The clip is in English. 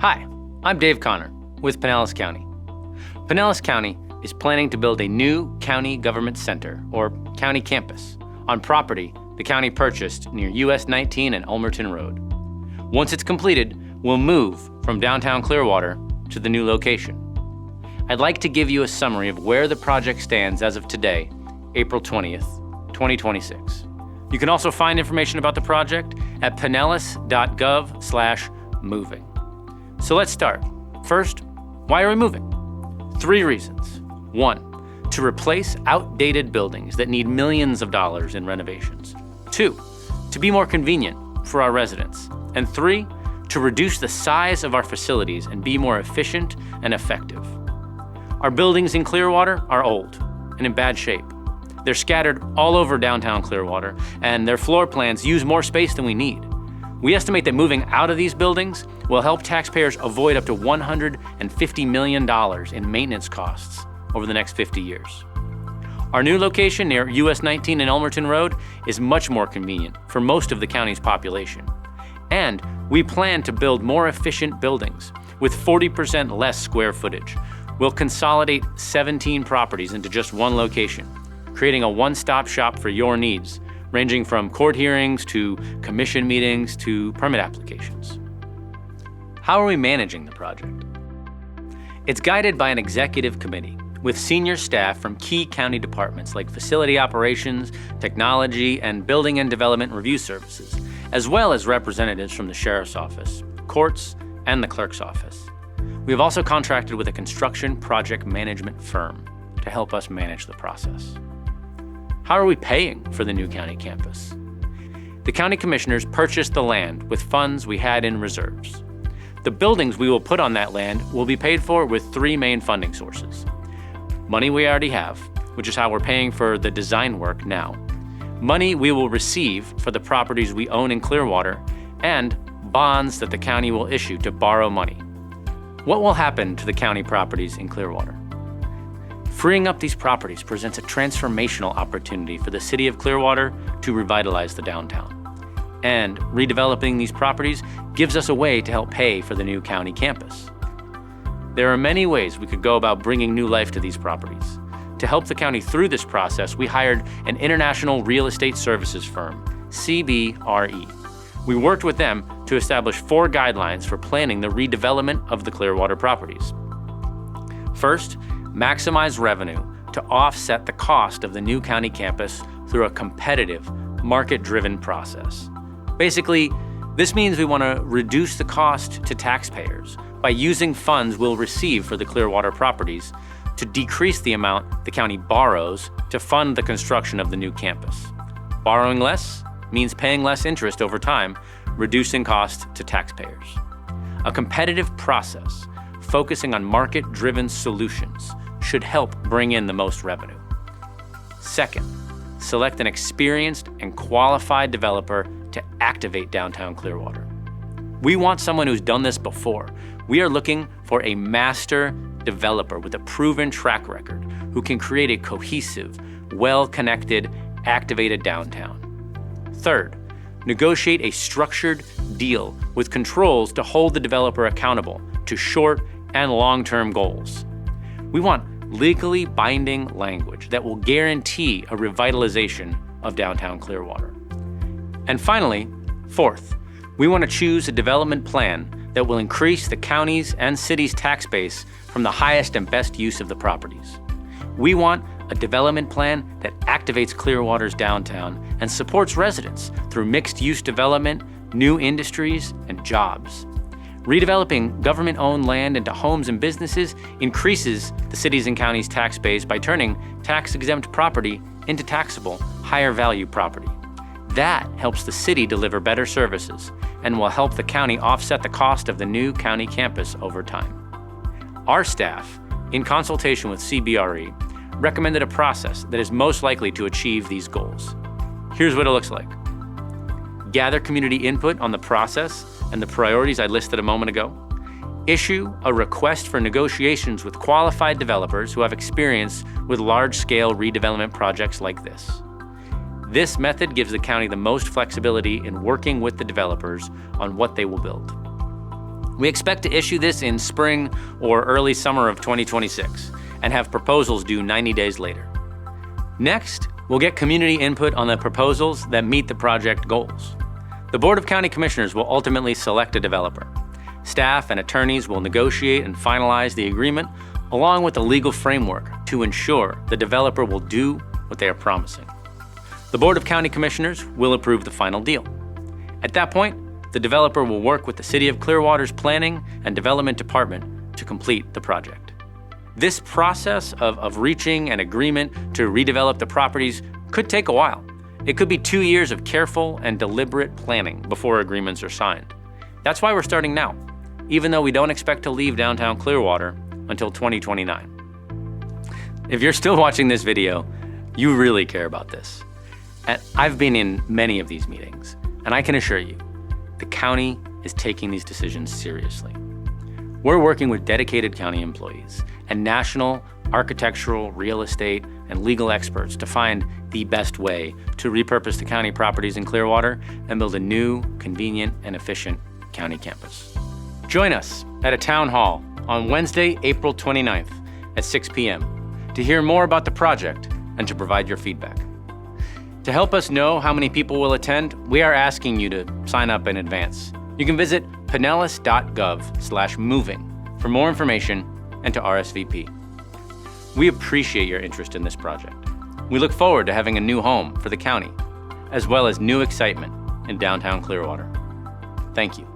Hi, I'm Dave Connor with Pinellas County. Pinellas County is planning to build a new county government center, or county campus, on property the county purchased near US 19 and Ulmerton Road. Once it's completed, we'll move from downtown Clearwater to the new location. I'd like to give you a summary of where the project stands as of today, April 20th, 2026. You can also find information about the project at pinellas.gov/moving. So let's start. First, why are we moving? 3 reasons. 1, to replace outdated buildings that need millions of dollars in renovations. 2, to be more convenient for our residents. And 3, to reduce the size of our facilities and be more efficient and effective. Our buildings in Clearwater are old and in bad shape. They're scattered all over downtown Clearwater, and their floor plans use more space than we need. We estimate that moving out of these buildings will help taxpayers avoid up to $150 million in maintenance costs over the next 50 years. Our new location near US 19 and Ulmerton Road is much more convenient for most of the county's population. And we plan to build more efficient buildings with 40% less square footage. We'll consolidate 17 properties into just one location, creating a one-stop shop for your needs, ranging from court hearings to commission meetings to permit applications. How are we managing the project? It's guided by an executive committee with senior staff from key county departments like facility operations, technology, and building and development review services, as well as representatives from the sheriff's office, courts, and the clerk's office. We have also contracted with a construction project management firm to help us manage the process. How are we paying for the new county campus? The county commissioners purchased the land with funds we had in reserves. The buildings we will put on that land will be paid for with 3 main funding sources. Money we already have, which is how we're paying for the design work now. Money we will receive for the properties we own in Clearwater, and bonds that the county will issue to borrow money. What will happen to the county properties in Clearwater? Freeing up these properties presents a transformational opportunity for the city of Clearwater to revitalize the downtown. And redeveloping these properties gives us a way to help pay for the new county campus. There are many ways we could go about bringing new life to these properties. To help the county through this process, we hired an international real estate services firm, CBRE. We worked with them to establish 4 guidelines for planning the redevelopment of the Clearwater properties. First, maximize revenue to offset the cost of the new county campus through a competitive, market-driven process. Basically, this means we want to reduce the cost to taxpayers by using funds we'll receive for the Clearwater properties to decrease the amount the county borrows to fund the construction of the new campus. Borrowing less means paying less interest over time, reducing cost to taxpayers. A competitive process focusing on market-driven solutions should help bring in the most revenue. Second, select an experienced and qualified developer to activate downtown Clearwater. We want someone who's done this before. We are looking for a master developer with a proven track record who can create a cohesive, well-connected, activated downtown. Third, negotiate a structured deal with controls to hold the developer accountable to short and long-term goals. We want legally binding language that will guarantee a revitalization of downtown Clearwater. And finally, fourth, we want to choose a development plan that will increase the county's and city's tax base from the highest and best use of the properties. We want a development plan that activates Clearwater's downtown and supports residents through mixed-use development, new industries, and jobs. Redeveloping government-owned land into homes and businesses increases the city's and county's tax base by turning tax-exempt property into taxable, higher-value property. That helps the city deliver better services and will help the county offset the cost of the new county campus over time. Our staff, in consultation with CBRE, recommended a process that is most likely to achieve these goals. Here's what it looks like. Gather community input on the process and the priorities I listed a moment ago. Issue a request for negotiations with qualified developers who have experience with large-scale redevelopment projects like this. This method gives the county the most flexibility in working with the developers on what they will build. We expect to issue this in spring or early summer of 2026 and have proposals due 90 days later. Next, we'll get community input on the proposals that meet the project goals. The Board of County Commissioners will ultimately select a developer. Staff and attorneys will negotiate and finalize the agreement along with the legal framework to ensure the developer will do what they are promising. The Board of County Commissioners will approve the final deal. At that point, the developer will work with the City of Clearwater's Planning and Development Department to complete the project. This process of reaching an agreement to redevelop the properties could take a while. It could be 2 years of careful and deliberate planning before agreements are signed. That's why we're starting now, even though we don't expect to leave downtown Clearwater until 2029. If you're still watching this video, you really care about this. And I've been in many of these meetings, and I can assure you, the county is taking these decisions seriously. We're working with dedicated county employees and national architectural, real estate, and legal experts to find the best way to repurpose the county properties in Clearwater and build a new, convenient, and efficient county campus. Join us at a town hall on Wednesday, April 29th at 6 p.m. to hear more about the project and to provide your feedback. To help us know how many people will attend, we are asking you to sign up in advance. You can visit pinellas.gov/moving for more information and to RSVP. We appreciate your interest in this project. We look forward to having a new home for the county, as well as new excitement in downtown Clearwater. Thank you.